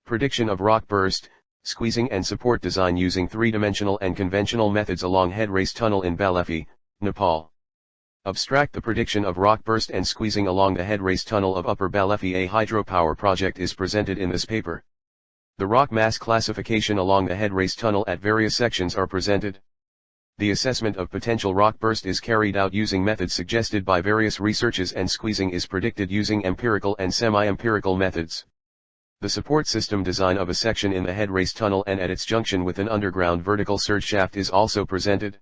Prediction of rock burst, squeezing and support design using three-dimensional and conventional methods along Headrace Tunnel in Balephi, Nepal. Abstract: the prediction of rock burst and squeezing along the Headrace Tunnel of Upper Balephi A hydropower project is presented in this paper. The rock mass classification along the Headrace Tunnel at various sections are presented. The assessment of potential rock burst is carried out using methods suggested by various researches, and squeezing is predicted using empirical and semi-empirical methods. The support system design of a section in the Headrace Tunnel and at its junction with an underground vertical surge shaft is also presented.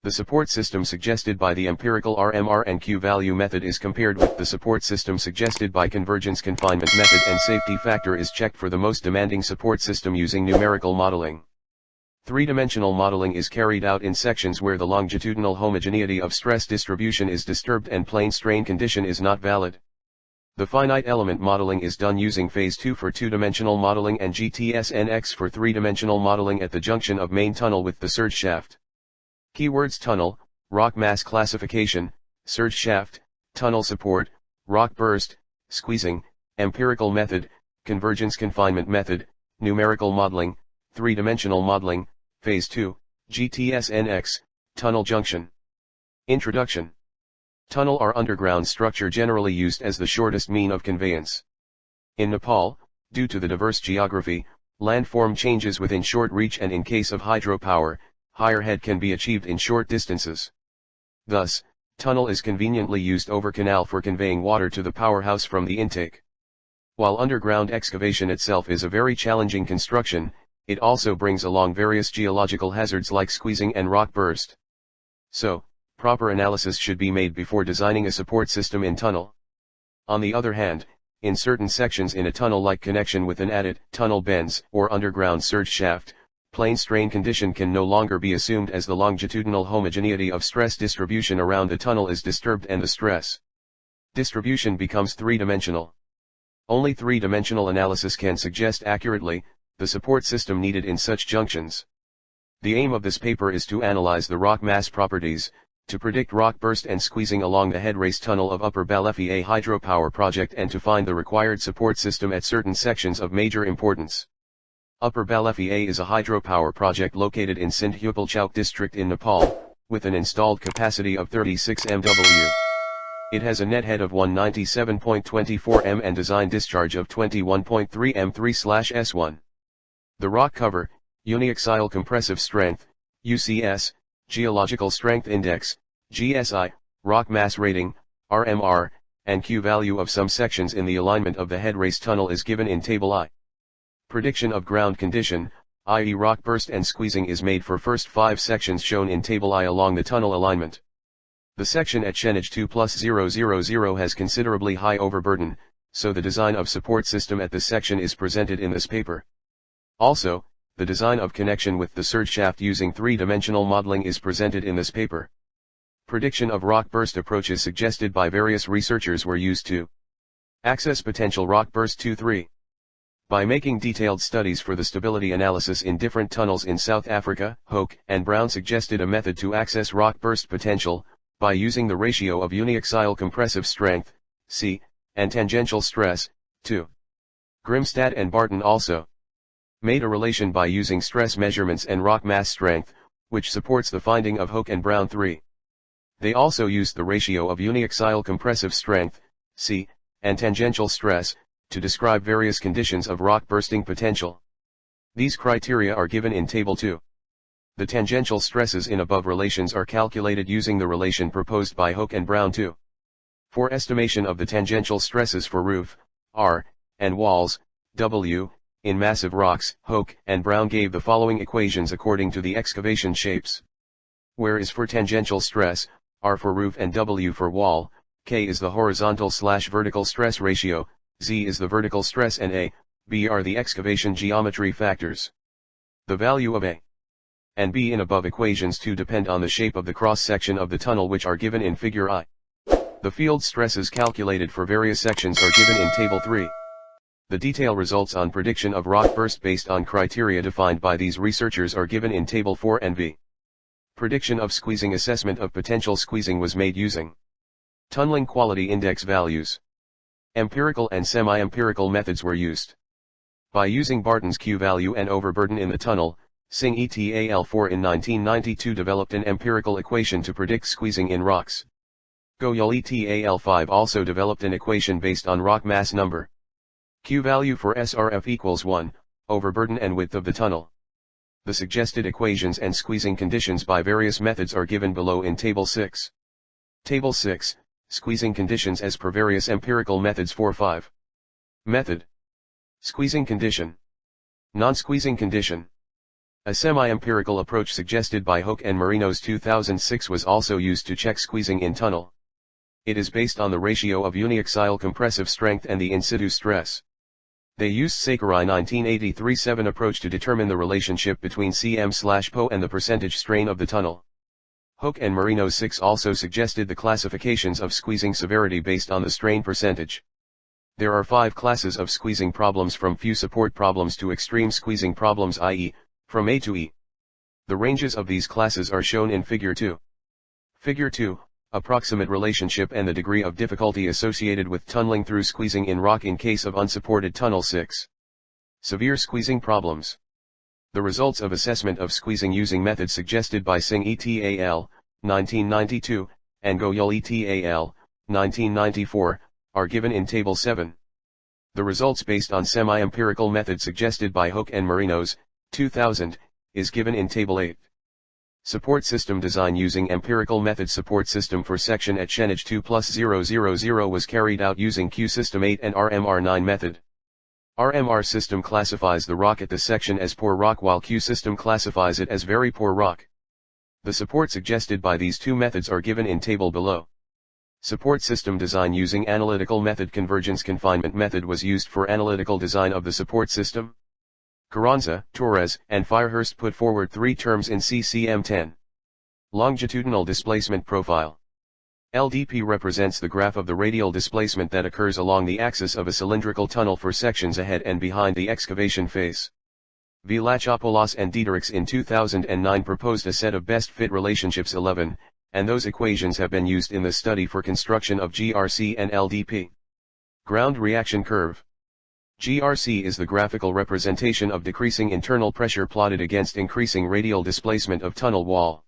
The support system suggested by the empirical RMR and Q value method is compared with the support system suggested by convergence confinement method, and safety factor is checked for the most demanding support system using numerical modeling. Three-dimensional modeling is carried out in sections where the longitudinal homogeneity of stress distribution is disturbed and plane strain condition is not valid. The finite element modeling is done using phase 2 for two-dimensional modeling and GTS NX for three-dimensional modeling at the junction of main tunnel with the surge shaft. Keywords: tunnel, rock mass classification, surge shaft, tunnel support, rock burst, squeezing, empirical method, convergence confinement method, numerical modeling, three-dimensional modeling, phase 2, GTS NX, tunnel junction. Introduction. Tunnel are underground structure generally used as the shortest mean of conveyance. In Nepal, due to the diverse geography, landform changes within short reach, and in case of hydropower, higher head can be achieved in short distances. Thus, tunnel is conveniently used over canal for conveying water to the powerhouse from the intake. While underground excavation itself is a very challenging construction, it also brings along various geological hazards like squeezing and rock burst. So, proper analysis should be made before designing a support system in tunnel. On the other hand, in certain sections in a tunnel, like connection with an adit, tunnel bends, or underground surge shaft, plane strain condition can no longer be assumed as the longitudinal homogeneity of stress distribution around the tunnel is disturbed and the stress distribution becomes three-dimensional. Only three-dimensional analysis can suggest accurately the support system needed in such junctions. The aim of this paper is to analyze the rock mass properties, to predict rock burst and squeezing along the Headrace Tunnel of Upper Balephi A hydropower project, and to find the required support system at certain sections of major importance. Upper Balephi A is a hydropower project located in Singh district in Nepal, with an installed capacity of 36 MW. It has a net head of 197.24 m and design discharge of 21.3 m3/S1. The rock cover, uniaxial compressive strength, UCS, geological strength index, GSI, rock mass rating, RMR, and Q value of some sections in the alignment of the Headrace Tunnel is given in Table I. Prediction of ground condition, i.e. rock burst and squeezing, is made for first 5 sections shown in Table I along the tunnel alignment. The section at Shenage 2+000 has considerably high overburden, so the design of support system at this section is presented in this paper. Also, the design of connection with the surge shaft using three-dimensional modeling is presented in this paper. Prediction of rock burst approaches suggested by various researchers were used to access potential rock burst 2-3. By making detailed studies for the stability analysis in different tunnels in South Africa, Hoke and Brown suggested a method to access rock burst potential, by using the ratio of uniaxial compressive strength, C, and tangential stress, 2. Grimstad and Barton also made a relation by using stress measurements and rock mass strength, which supports the finding of Hoke and Brown 3. They also used the ratio of uniaxial compressive strength, C, and tangential stress, to describe various conditions of rock bursting potential. These criteria are given in Table 2. The tangential stresses in above relations are calculated using the relation proposed by Hoke and Brown 2. For estimation of the tangential stresses for roof, R, and walls, W, in massive rocks, Hoke and Brown gave the following equations according to the excavation shapes. Where is for tangential stress, R for roof and W for wall, K is the horizontal/vertical stress ratio, Z is the vertical stress, and A, B are the excavation geometry factors. The value of A and B in above equations 2 depend on the shape of the cross-section of the tunnel, which are given in Figure I. The field stresses calculated for various sections are given in Table 3. The detail results on prediction of rock burst based on criteria defined by these researchers are given in Table 4 and V. Prediction of squeezing. Assessment of potential squeezing was made using tunneling quality index values. Empirical and semi-empirical methods were used. By using Barton's Q value and overburden in the tunnel, Singh et al. 4 in 1992 developed an empirical equation to predict squeezing in rocks. Goyal et al. 5 also developed an equation based on rock mass number. Q value for SRF equals 1, overburden and width of the tunnel. The suggested equations and squeezing conditions by various methods are given below in Table 6. Table 6, Squeezing conditions as per various empirical methods 4-5. Method. Squeezing condition. Non-squeezing condition. A semi-empirical approach suggested by Hook and Marinos 2006 was also used to check squeezing in tunnel. It is based on the ratio of uniaxial compressive strength and the in-situ stress. They used Sakurai 1983-7 approach to determine the relationship between cm/Po and the percentage strain of the tunnel. Hook and Marinos 6 also suggested the classifications of squeezing severity based on the strain percentage. There are 5 classes of squeezing problems, from few support problems to extreme squeezing problems, i.e., from A to E. The ranges of these classes are shown in Figure 2. Figure 2, approximate relationship and the degree of difficulty associated with tunneling through squeezing in rock in case of unsupported tunnel. 6. Severe squeezing problems. The results of assessment of squeezing using methods suggested by Singh et al. 1992, and Goyal et al. 1994, are given in Table 7. The results based on semi-empirical method suggested by Hook and Marinos, 2000, is given in Table 8. Support system design using empirical method. Support system for section at Shenage 2+000 was carried out using Q system 8 and RMR 9 method. RMR system classifies the rock at the section as poor rock while Q system classifies it as very poor rock. The support suggested by these two methods are given in table below. Support system design using analytical method. Convergence confinement method was used for analytical design of the support system. Carranza, Torres, and Firehurst put forward 3 terms in CCM 10. Longitudinal displacement profile. LDP represents the graph of the radial displacement that occurs along the axis of a cylindrical tunnel for sections ahead and behind the excavation face. Vilachopoulos and Diedericks in 2009 proposed a set of best fit relationships 11, and those equations have been used in the study for construction of GRC and LDP. Ground reaction curve. GRC is the graphical representation of decreasing internal pressure plotted against increasing radial displacement of tunnel wall.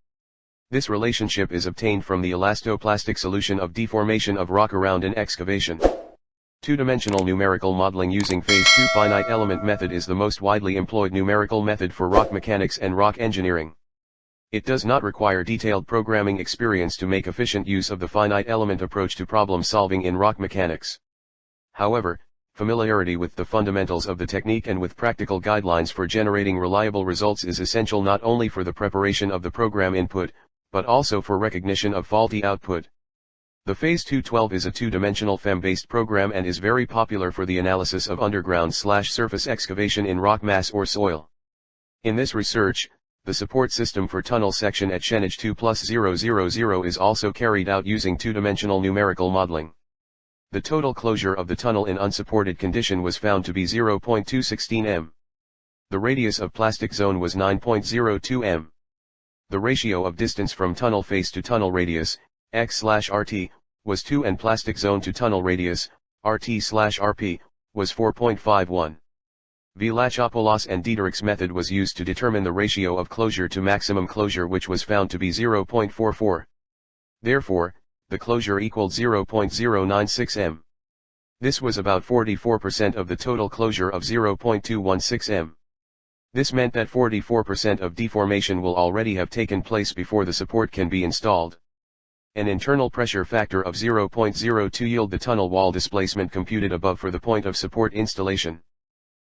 This relationship is obtained from the elastoplastic solution of deformation of rock around an excavation. Two-dimensional numerical modeling using Phase 2 finite element method is the most widely employed numerical method for rock mechanics and rock engineering. It does not require detailed programming experience to make efficient use of the finite element approach to problem solving in rock mechanics. However, familiarity with the fundamentals of the technique and with practical guidelines for generating reliable results is essential not only for the preparation of the program input, but also for recognition of faulty output. The Phase 212 is a two-dimensional FEM-based program and is very popular for the analysis of underground/surface excavation in rock mass or soil. In this research, the support system for tunnel section at Shenage 2+000 is also carried out using two-dimensional numerical modeling. The total closure of the tunnel in unsupported condition was found to be 0.216 m. The radius of plastic zone was 9.02 m. The ratio of distance from tunnel face to tunnel radius, x/rt, was 2 and plastic zone to tunnel radius, rt/rp, was 4.51. Vilachopoulos and Diedericks method was used to determine the ratio of closure to maximum closure, which was found to be 0.44. Therefore, the closure equaled 0.096 m. This was about 44% of the total closure of 0.216 m. This meant that 44% of deformation will already have taken place before the support can be installed. An internal pressure factor of 0.02 yield the tunnel wall displacement computed above for the point of support installation.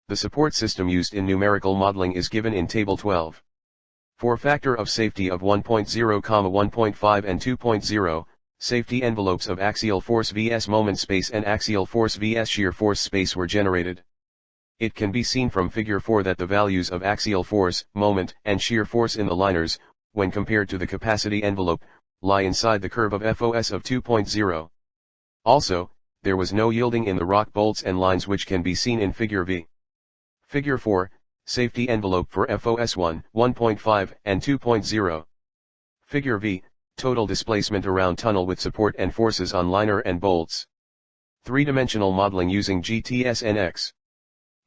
The support system used in numerical modeling is given in Table 12. For factor of safety of 1.0, 1.5 and 2.0, safety envelopes of axial force vs moment space and axial force vs shear force space were generated. It can be seen from Figure 4 that the values of axial force, moment, and shear force in the liners, when compared to the capacity envelope, lie inside the curve of FOS of 2.0. Also, there was no yielding in the rock bolts and lines, which can be seen in Figure V. Figure 4, safety envelope for FOS 1, 1.5, and 2.0. Figure V, total displacement around tunnel with support and forces on liner and bolts. Three-dimensional modeling using GTS NX.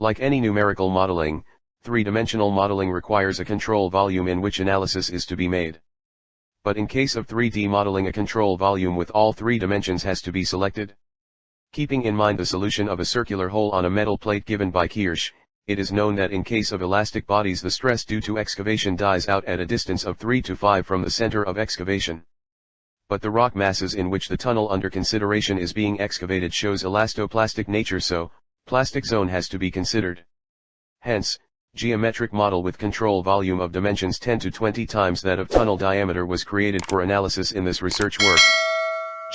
Like any numerical modeling, three-dimensional modeling requires a control volume in which analysis is to be made. But in case of 3D modeling, a control volume with all three dimensions has to be selected. Keeping in mind the solution of a circular hole on a metal plate given by Kirsch, it is known that in case of elastic bodies the stress due to excavation dies out at a distance of 3 to 5 from the center of excavation. But the rock masses in which the tunnel under consideration is being excavated shows elastoplastic nature, so plastic zone has to be considered. Hence, geometric model with control volume of dimensions 10 to 20 times that of tunnel diameter was created for analysis in this research work.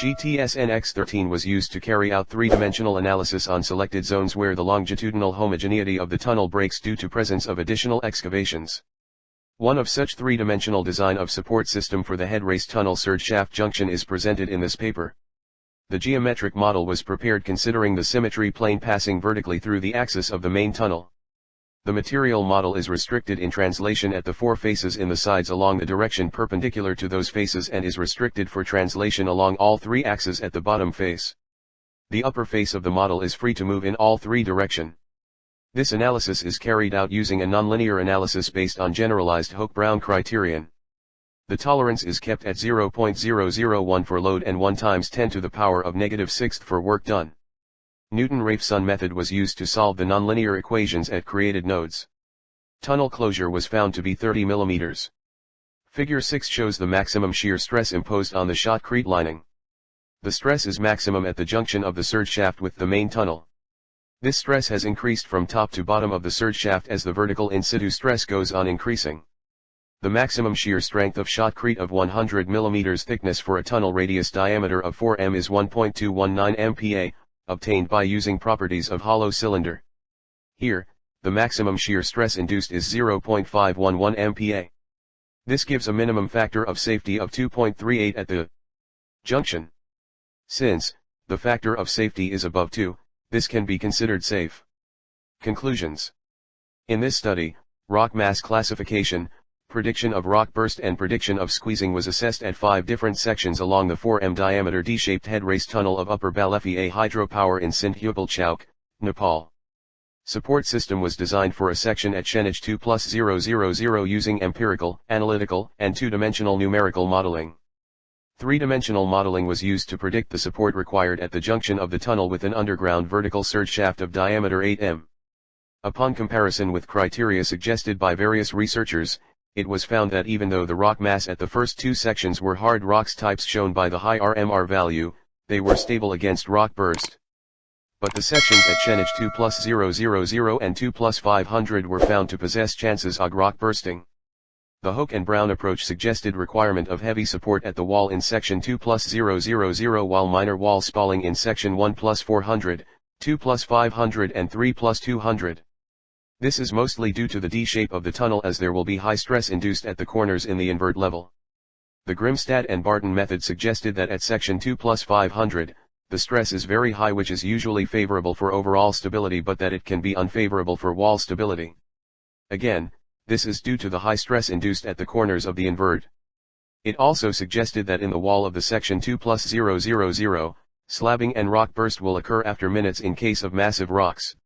GTS NX 13 was used to carry out three-dimensional analysis on selected zones where the longitudinal homogeneity of the tunnel breaks due to presence of additional excavations. One of such three-dimensional design of support system for the Headrace tunnel surge shaft junction is presented in this paper. The geometric model was prepared considering the symmetry plane passing vertically through the axis of the main tunnel. The material model is restricted in translation at the four faces in the sides along the direction perpendicular to those faces and is restricted for translation along all three axes at the bottom face. The upper face of the model is free to move in all three directions. This analysis is carried out using a nonlinear analysis based on generalized Hoek-Brown criterion. The tolerance is kept at 0.001 for load and 1 times 10 to the power of -6 for work done. Newton-Raphson method was used to solve the nonlinear equations at created nodes. Tunnel closure was found to be 30 mm. Figure 6 shows the maximum shear stress imposed on the shotcrete lining. The stress is maximum at the junction of the surge shaft with the main tunnel. This stress has increased from top to bottom of the surge shaft as the vertical in situ stress goes on increasing. The maximum shear strength of shotcrete of 100 mm thickness for a tunnel radius diameter of 4 m is 1.219 MPa, obtained by using properties of hollow cylinder. Here, the maximum shear stress induced is 0.511 MPa. This gives a minimum factor of safety of 2.38 at the junction. Since the factor of safety is above 2, this can be considered safe. Conclusions. In this study, rock mass classification, prediction of rock burst and prediction of squeezing was assessed at 5 different sections along the 4 m diameter D-shaped Headrace tunnel of Upper Balephi A hydropower in Singh, Nepal. Support system was designed for a section at Shenage 2+000 using empirical, analytical, and two-dimensional numerical modeling. Three-dimensional modeling was used to predict the support required at the junction of the tunnel with an underground vertical surge shaft of diameter 8 m. Upon comparison with criteria suggested by various researchers, it was found that even though the rock mass at the first 2 sections were hard rocks types shown by the high RMR value, they were stable against rock burst. But the sections at Shenage 2+000 and 2+500 were found to possess chances of rock bursting. The Hoek and Brown approach suggested requirement of heavy support at the wall in section 2+000 while minor wall spalling in section 1+400, 2+500 and 3+200. This is mostly due to the D shape of the tunnel as there will be high stress induced at the corners in the invert level. The Grimstad and Barton method suggested that at section 2+500, the stress is very high, which is usually favorable for overall stability, but that it can be unfavorable for wall stability. Again, this is due to the high stress induced at the corners of the invert. It also suggested that in the wall of the section 2+000, slabbing and rock burst will occur after minutes in case of massive rocks.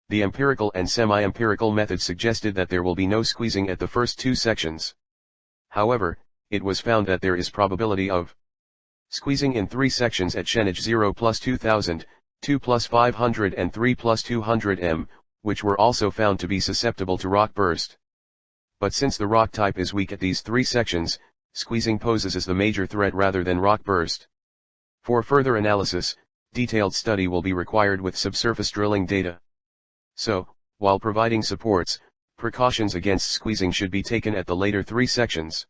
The empirical and semi-empirical methods suggested that there will be no squeezing at the first 2 sections. However, it was found that there is probability of squeezing in 3 sections at Shenage 0+2000, 2+500 and 3+200 m, which were also found to be susceptible to rock burst. But since the rock type is weak at these 3 sections, squeezing poses as the major threat rather than rock burst. For further analysis, detailed study will be required with subsurface drilling data. So, while providing supports, precautions against squeezing should be taken at the later 3 sections.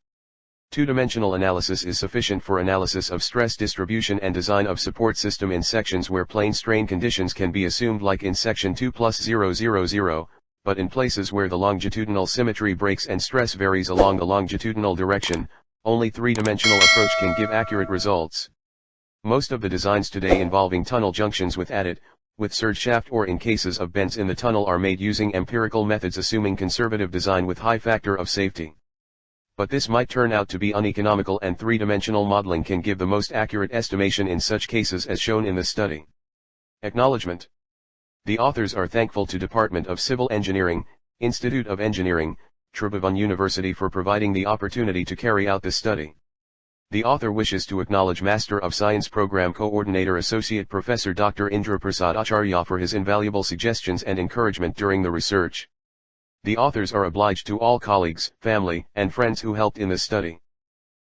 Two-dimensional analysis is sufficient for analysis of stress distribution and design of support system in sections where plane strain conditions can be assumed, like in section 2+000, but in places where the longitudinal symmetry breaks and stress varies along the longitudinal direction, only three-dimensional approach can give accurate results. Most of the designs today involving tunnel junctions with adit, with surge shaft or in cases of bends in the tunnel are made using empirical methods assuming conservative design with high factor of safety. But this might turn out to be uneconomical, and three-dimensional modeling can give the most accurate estimation in such cases as shown in the study. Acknowledgement. The authors are thankful to Department of Civil Engineering, Institute of Engineering, Tribhuvan University for providing the opportunity to carry out this study. The author wishes to acknowledge Master of Science Program Coordinator Associate Professor Dr. Indra Prasad Acharya for his invaluable suggestions and encouragement during the research. The authors are obliged to all colleagues, family, and friends who helped in this study.